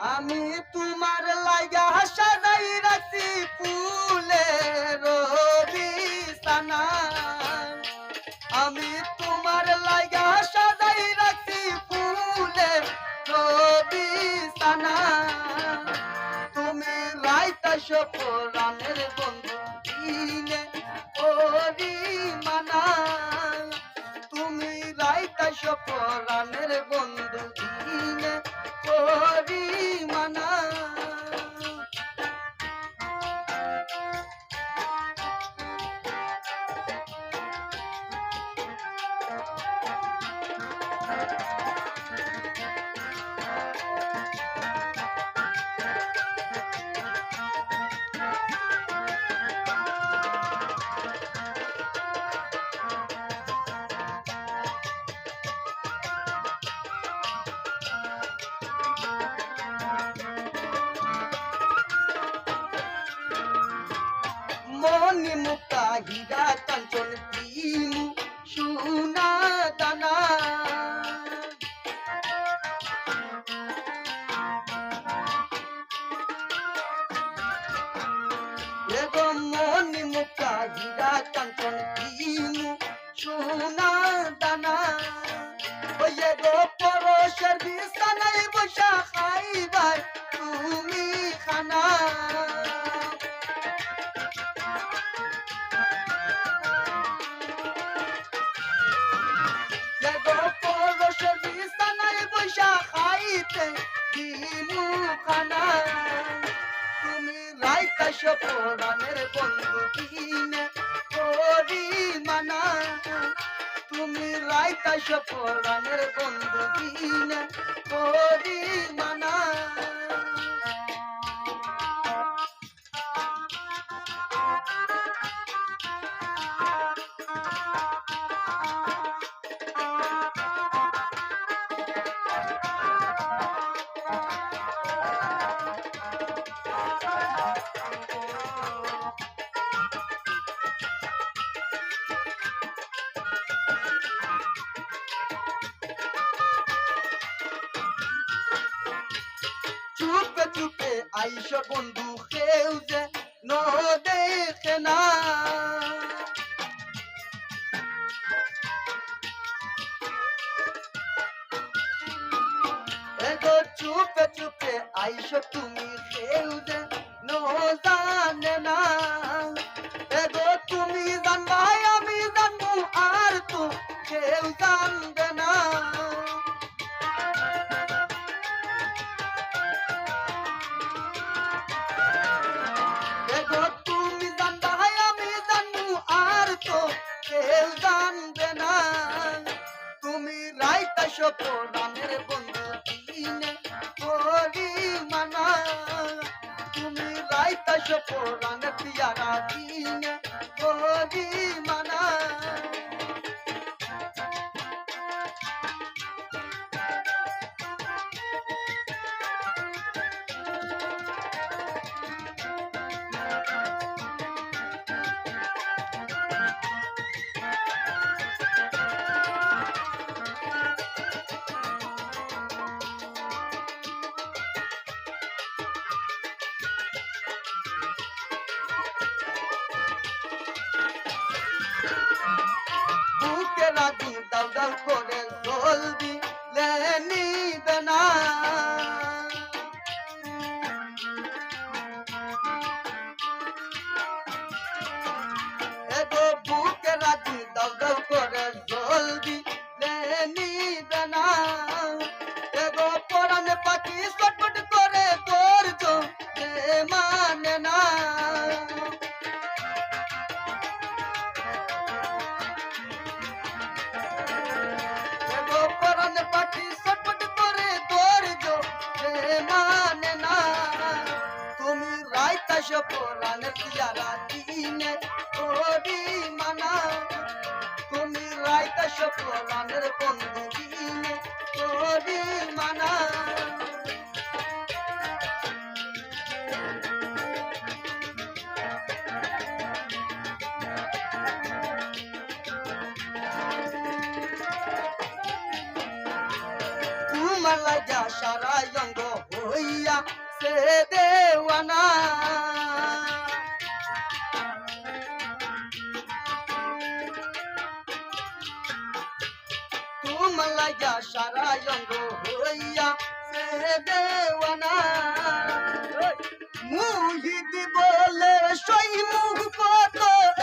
আমি তোমার লাগা সাজাই রাখছি ফুলের বিছানা। আমি তোমার লাগা সাজাই রাখছি ফুলের বিছানা। তুমি রাইতাস পরাণের বন্ধু দিনে পরিমানা। তুমি রাইতাস পরাণের বন্ধু দিনে পরিমানা। মনি মুক্তা হীরা কাঞ্চন দিনু সোনা দানা। এগো মনি মুক্তা হীরা কাঞ্চন দিনু সোনা দানা। ওই এগো পরশের বিছানায় বসা খাইবার তুমি খানা। তুমি রাইতাস পরাণের বন্ধু দিনে পরিমানা। তুমি রাইতাস পরাণের বন্ধু দিনে পরিমানা। চুপে চুপে আইস বন্ধু কেউ যে ন দেখে না। এগো চুপে চুপে আইস তুমি কেউ যে ন জানে না। এগো তুমি জানবা আমি জানবো আর তো কেউ জানবে না। তুমি জানবা আমি জানবো আর তো কেউ জানবে না। তুমি রাইতাস পরাণের বন্ধু দিনে পরিমানা। তুমি রাইতাস পরাণের পিয়ারা দিনে পরিমানা। রাজি দাও দাও করে জলদি নিবে না। এগো বুকে রাজি দাও দাও করে জলদি নিবে না। এগো পরাণে পাখি ছটফট করে ধৈর্য মানে না। রাইতাস পরাণের পিয়ারা দিনে পরিমানা। তুমি রাইতাস পরাণের বন্ধু দিনে পরিমানা। তোমার লাগা সারা অঙ্গ হইয়া সে দেওয়ানা তোমার লাগা সারা অঙ্গ হইয়া সে দেওয়ানা মুহিত বলে সই মুখ কত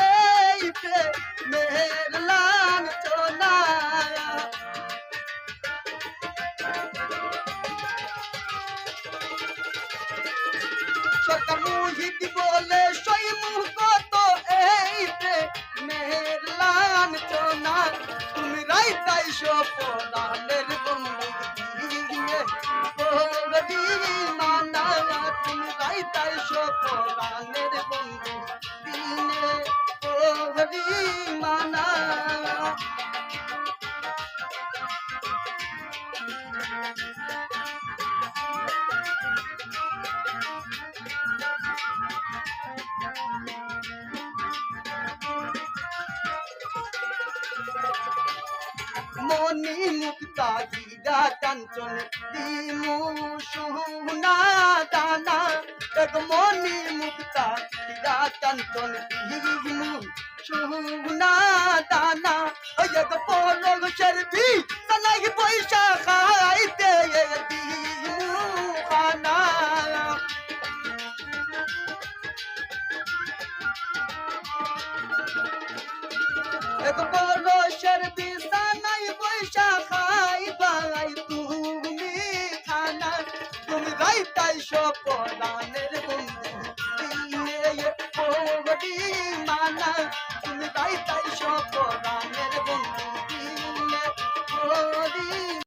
এই প্রেমের লাঞ্ছনা সরকার মুহিত বলে সই মুখ কত এই প্রেমের লাঞ্ছনা তুমি রাইতাই সপনানের বন্ধু দিয়ে বলবি মানা তুমি রাইতাই সপনানের বন্ধু দিনে বলবি মানা মনি মুক্তা হীরা কাঞ্চন দিমু সোনা দানা এক মনি মুক্তা হীরা কাঞ্চন দিমু সোনা দানা এক পলক শরবি তালাই পয়সা খাইতে দিমু খানা এক পলক শরবি তালাই পয়সা খাইবাই তুমি খানা তুমি রাইতাই সপনানের বন্ধু দিনে বলবি মানা তুমি রাইতাই সপনানের